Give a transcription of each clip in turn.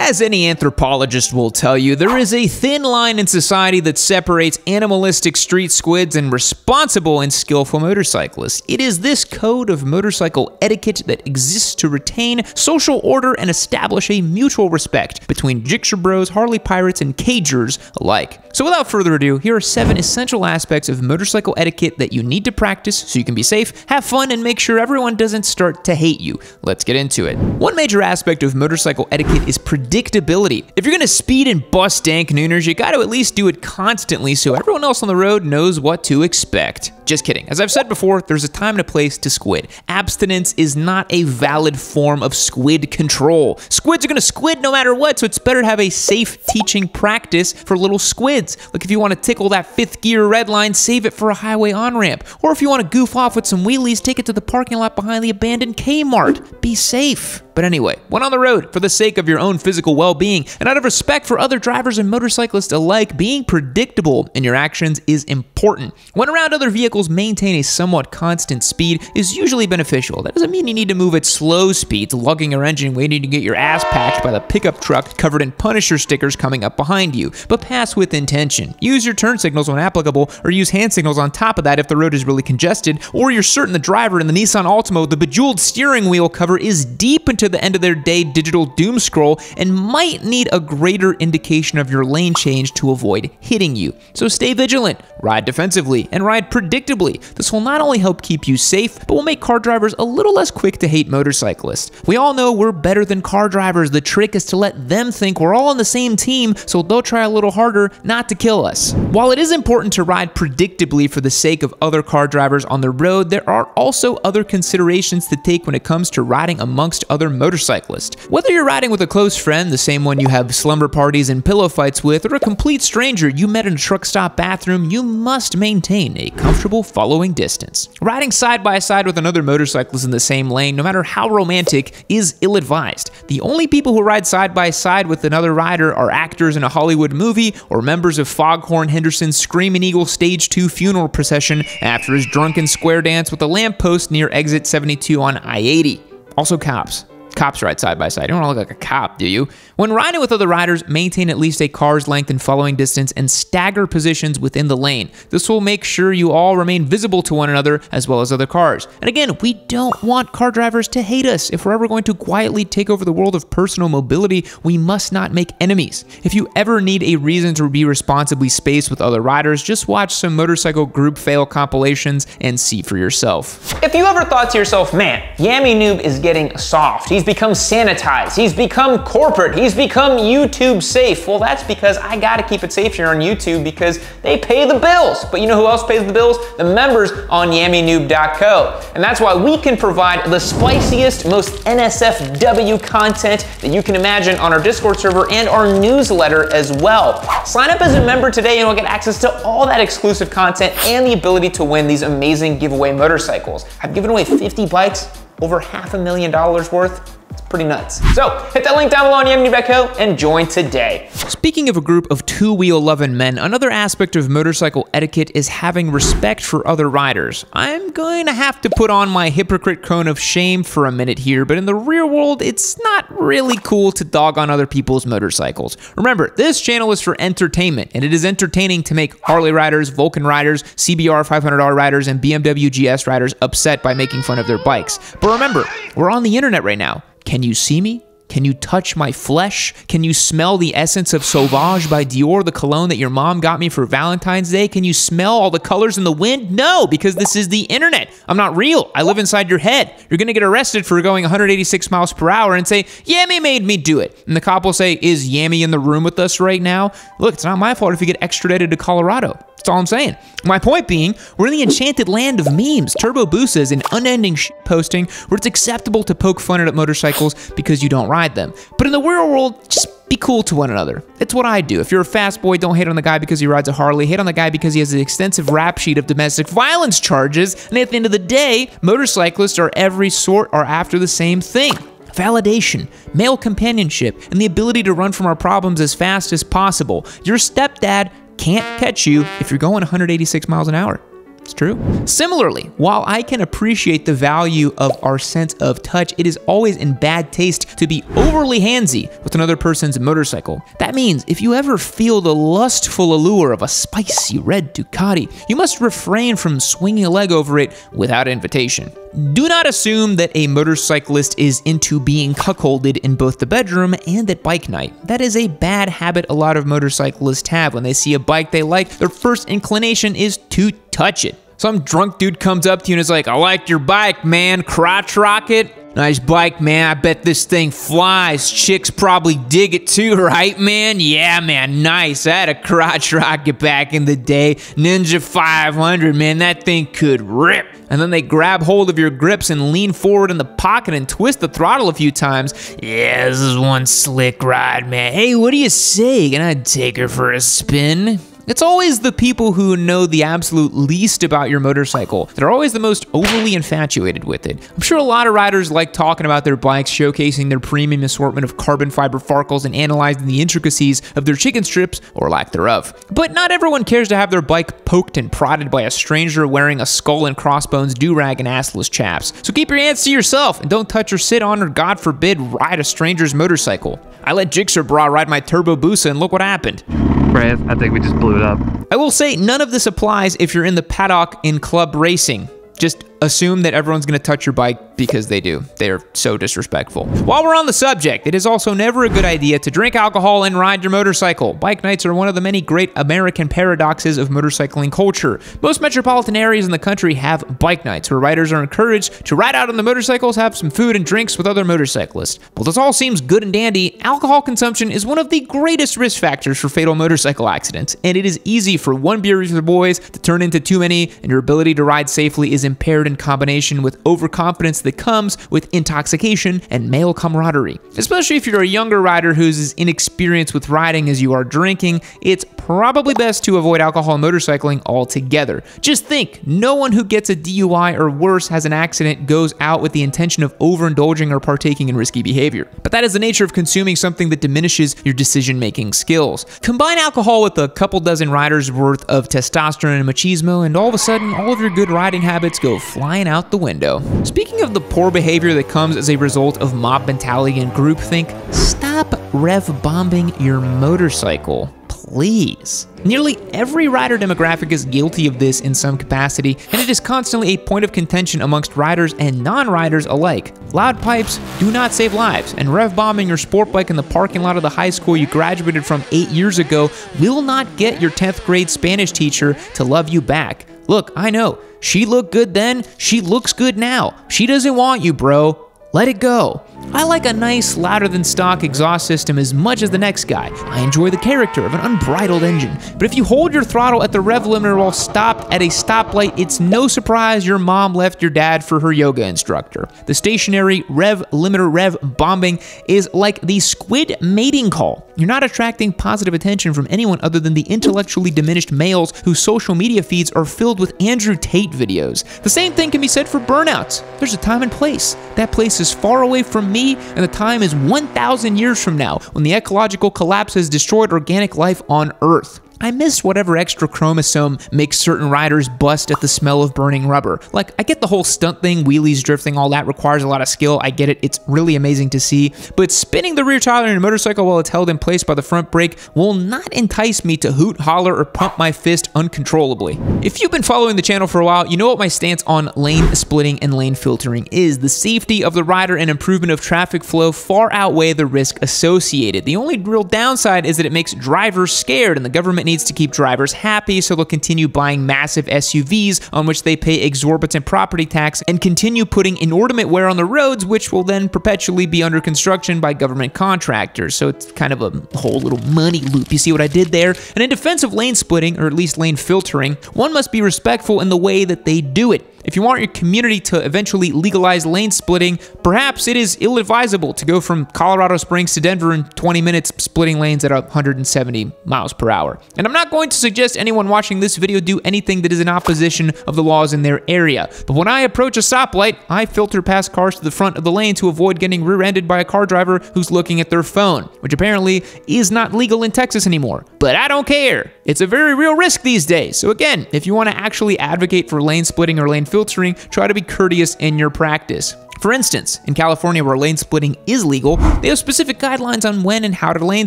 As any anthropologist will tell you, there is a thin line in society that separates animalistic street squids and responsible and skillful motorcyclists. It is this code of motorcycle etiquette that exists to retain social order and establish a mutual respect between jigsaw bros, Harley pirates, and cagers alike. So without further ado, here are 7 essential aspects of motorcycle etiquette that you need to practice so you can be safe, have fun, and make sure everyone doesn't start to hate you. Let's get into it. One major aspect of motorcycle etiquette is predictability. If you're gonna speed and bust dank nooners, you gotta at least do it constantly so everyone else on the road knows what to expect. Just kidding. As I've said before, there's a time and a place to squid. Abstinence is not a valid form of squid control. Squids are gonna squid no matter what, so it's better to have a safe teaching practice for little squids. Like if you wanna tickle that 5th gear red line, save it for a highway on-ramp. Or if you wanna goof off with some wheelies, take it to the parking lot behind the abandoned Kmart. Be safe. But anyway, when on the road, for the sake of your own physical well-being and out of respect for other drivers and motorcyclists alike, being predictable in your actions is important. When around other vehicles, maintain a somewhat constant speed is usually beneficial. That doesn't mean you need to move at slow speeds, lugging your engine, waiting to get your ass packed by the pickup truck covered in Punisher stickers coming up behind you, but pass with intention. Use your turn signals when applicable, or use hand signals on top of that if the road is really congested, or you're certain the driver in the Nissan Altima with the bejeweled steering wheel cover is deep into the end of their day digital doom scroll and might need a greater indication of your lane change to avoid hitting you. So stay vigilant, ride defensively, and ride predictably. This will not only help keep you safe, but will make car drivers a little less quick to hate motorcyclists. We all know we're better than car drivers. The trick is to let them think we're all on the same team, so they'll try a little harder not to kill us. While it is important to ride predictably for the sake of other car drivers on the road, there are also other considerations to take when it comes to riding amongst other motorcyclists. Whether you're riding with a close friend, the same one you have slumber parties and pillow fights with, or a complete stranger you met in a truck stop bathroom, you must maintain a comfortable following distance. Riding side by side with another motorcyclist in the same lane, no matter how romantic, is ill-advised. The only people who ride side by side with another rider are actors in a Hollywood movie or members of Foghorn Henderson's Screaming Eagle Stage 2 funeral procession after his drunken square dance with a lamppost near exit 72 on I-80. Also cops. Cops ride side by side. You don't want to look like a cop, do you? When riding with other riders, maintain at least a car's length in following distance and stagger positions within the lane. This will make sure you all remain visible to one another as well as other cars. And again, we don't want car drivers to hate us. If we're ever going to quietly take over the world of personal mobility, we must not make enemies. If you ever need a reason to be responsibly spaced with other riders, just watch some motorcycle group fail compilations and see for yourself. If you ever thought to yourself, man, Yammy Noob is getting soft, he's become sanitized, he's become corporate, he's become YouTube safe. Well, that's because I gotta keep it safe here on YouTube because they pay the bills. But you know who else pays the bills? The members on yammynoob.co. And that's why we can provide the spiciest, most NSFW content that you can imagine on our Discord server and our newsletter as well. Sign up as a member today and you'll get access to all that exclusive content and the ability to win these amazing giveaway motorcycles. I've given away 50 bikes, over $500,000 worth. It's pretty nuts. So hit that link down below on yammynoob.co and join today. Speaking of a group of two-wheel loving men, another aspect of motorcycle etiquette is having respect for other riders. I'm going to have to put on my hypocrite cone of shame for a minute here, but in the real world, it's not really cool to dog on other people's motorcycles. Remember, this channel is for entertainment, and it is entertaining to make Harley riders, Vulcan riders, CBR $500 riders, and BMW GS riders upset by making fun of their bikes. But remember, we're on the internet right now. Can you see me? Can you touch my flesh? Can you smell the essence of Sauvage by Dior, the cologne that your mom got me for Valentine's Day? Can you smell all the colors in the wind? No, because this is the internet. I'm not real. I live inside your head. You're gonna get arrested for going 186 miles per hour and say, Yammy made me do it. And the cop will say, is Yammy in the room with us right now? Look, it's not my fault if you get extradited to Colorado. That's all I'm saying. My point being, we're in the enchanted land of memes. Turbo Busa is an unending posting where it's acceptable to poke fun at motorcycles because you don't ride them. But in the real world, just be cool to one another. It's what I do. If you're a fast boy, don't hate on the guy because he rides a Harley. Hate on the guy because he has an extensive rap sheet of domestic violence charges. And at the end of the day, motorcyclists are every sort are after the same thing. Validation, male companionship, and the ability to run from our problems as fast as possible. Your stepdad can't catch you if you're going 186 miles an hour. It's true. Similarly, while I can appreciate the value of our sense of touch, it is always in bad taste to be overly handsy with another person's motorcycle. That means if you ever feel the lustful allure of a spicy red Ducati, you must refrain from swinging a leg over it without invitation. Do not assume that a motorcyclist is into being cuckolded in both the bedroom and at bike night. That is a bad habit a lot of motorcyclists have. When they see a bike they like, their first inclination is to touch it. Some drunk dude comes up to you and is like, "I like your bike, man. Crotch rocket? Nice bike, man. I bet this thing flies. Chicks probably dig it too, right, man? Yeah, man, nice. I had a crotch rocket back in the day. Ninja 500, man. That thing could rip." And then they grab hold of your grips and lean forward in the pocket and twist the throttle a few times. "Yeah, this is one slick ride, man. Hey, what do you say? Can I take her for a spin?" It's always the people who know the absolute least about your motorcycle that are always the most overly infatuated with it. I'm sure a lot of riders like talking about their bikes, showcasing their premium assortment of carbon fiber farkles and analyzing the intricacies of their chicken strips, or lack thereof. But not everyone cares to have their bike poked and prodded by a stranger wearing a skull and crossbones do-rag and assless chaps. So keep your hands to yourself and don't touch or sit on or, God forbid, ride a stranger's motorcycle. I let Jigsaw Bra ride my Turbo Busa and look what happened. Right, I think we just blew it up. I will say none of this applies if you're in the paddock in club racing. Just assume that everyone's going to touch your bike because they do. They're so disrespectful. While we're on the subject, it is also never a good idea to drink alcohol and ride your motorcycle. Bike nights are one of the many great American paradoxes of motorcycling culture. Most metropolitan areas in the country have bike nights where riders are encouraged to ride out on the motorcycles, have some food and drinks with other motorcyclists. While this all seems good and dandy, alcohol consumption is one of the greatest risk factors for fatal motorcycle accidents, and it is easy for one beer for the boys to turn into too many, and your ability to ride safely is impaired in combination with overconfidence that comes with intoxication and male camaraderie. Especially if you're a younger rider who's as inexperienced with riding as you are drinking, it's probably best to avoid alcohol motorcycling altogether. Just think, no one who gets a DUI or worse has an accident goes out with the intention of overindulging or partaking in risky behavior. But that is the nature of consuming something that diminishes your decision-making skills. Combine alcohol with a couple dozen riders worth of testosterone and machismo, and all of a sudden, all of your good riding habits go flying out the window. Speaking of the poor behavior that comes as a result of mob mentality and groupthink, stop rev bombing your motorcycle. Please. Nearly every rider demographic is guilty of this in some capacity, and it is constantly a point of contention amongst riders and non-riders alike. Loud pipes do not save lives, and rev bombing your sport bike in the parking lot of the high school you graduated from 8 years ago will not get your 10th grade Spanish teacher to love you back. Look, I know, she looked good then, she looks good now. She doesn't want you, bro. Let it go. I like a nice, louder than stock exhaust system as much as the next guy. I enjoy the character of an unbridled engine. But if you hold your throttle at the rev limiter while stopped at a stoplight, it's no surprise your mom left your dad for her yoga instructor. The stationary rev limiter rev bombing is like the squid mating call. You're not attracting positive attention from anyone other than the intellectually diminished males whose social media feeds are filled with Andrew Tate videos. The same thing can be said for burnouts. There's a time and place. That place is far away from me, and the time is 1,000 years from now, when the ecological collapse has destroyed organic life on Earth. I miss whatever extra chromosome makes certain riders bust at the smell of burning rubber. Like, I get the whole stunt thing, wheelies, drifting, all that requires a lot of skill. I get it. It's really amazing to see. But spinning the rear tire in a motorcycle while it's held in place by the front brake will not entice me to hoot, holler, or pump my fist uncontrollably. If you've been following the channel for a while, you know what my stance on lane splitting and lane filtering is. The safety of the rider and improvement of traffic flow far outweigh the risk associated. The only real downside is that it makes drivers scared, and the government needs to keep drivers happy, so they'll continue buying massive SUVs on which they pay exorbitant property tax and continue putting inordinate wear on the roads, which will then perpetually be under construction by government contractors. So it's kind of a whole little money loop. You see what I did there? And in defense of lane splitting, or at least lane filtering, one must be respectful in the way that they do it. If you want your community to eventually legalize lane splitting, perhaps it is ill-advisable to go from Colorado Springs to Denver in 20 minutes splitting lanes at 170 miles per hour. And I'm not going to suggest anyone watching this video do anything that is in opposition of the laws in their area. But when I approach a stoplight, I filter past cars to the front of the lane to avoid getting rear-ended by a car driver who's looking at their phone, which apparently is not legal in Texas anymore. But I don't care. It's a very real risk these days. So again, if you want to actually advocate for lane splitting or lane filtering, try to be courteous in your practice. For instance, in California, where lane splitting is legal, they have specific guidelines on when and how to lane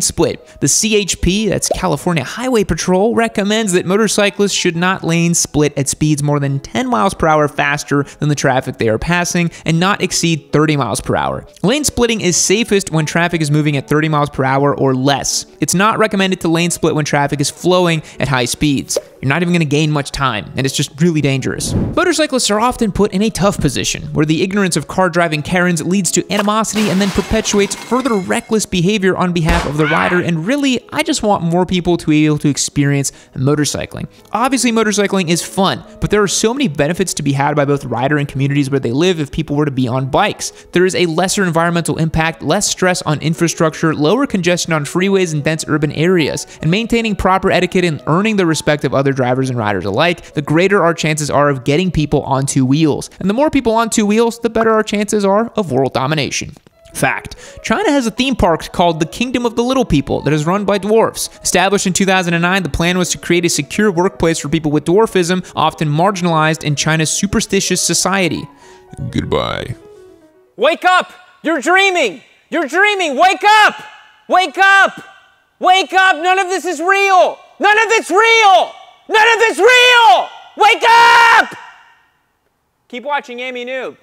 split. The CHP, that's California Highway Patrol, recommends that motorcyclists should not lane split at speeds more than 10 miles per hour faster than the traffic they are passing and not exceed 30 miles per hour. Lane splitting is safest when traffic is moving at 30 miles per hour or less. It's not recommended to lane split when traffic is flowing at high speeds. You're not even going to gain much time, and it's just really dangerous. Motorcyclists are often put in a tough position, where the ignorance of car-driving Karens leads to animosity and then perpetuates further reckless behavior on behalf of the rider, and really, I just want more people to be able to experience motorcycling. Obviously, motorcycling is fun, but there are so many benefits to be had by both rider and communities where they live if people were to be on bikes. There is a lesser environmental impact, less stress on infrastructure, lower congestion on freeways and dense urban areas, and maintaining proper etiquette and earning the respect of other drivers and riders alike, the greater our chances are of getting people on two wheels. And the more people on two wheels, the better our chances are of world domination. Fact: China has a theme park called the Kingdom of the Little People that is run by dwarfs. Established in 2009, the plan was to create a secure workplace for people with dwarfism, often marginalized in China's superstitious society. Goodbye. Wake up! You're dreaming! You're dreaming! Wake up! Wake up! Wake up! None of this is real! None of it's real! None of it's real! Wake up! Keep watching Yami Noob.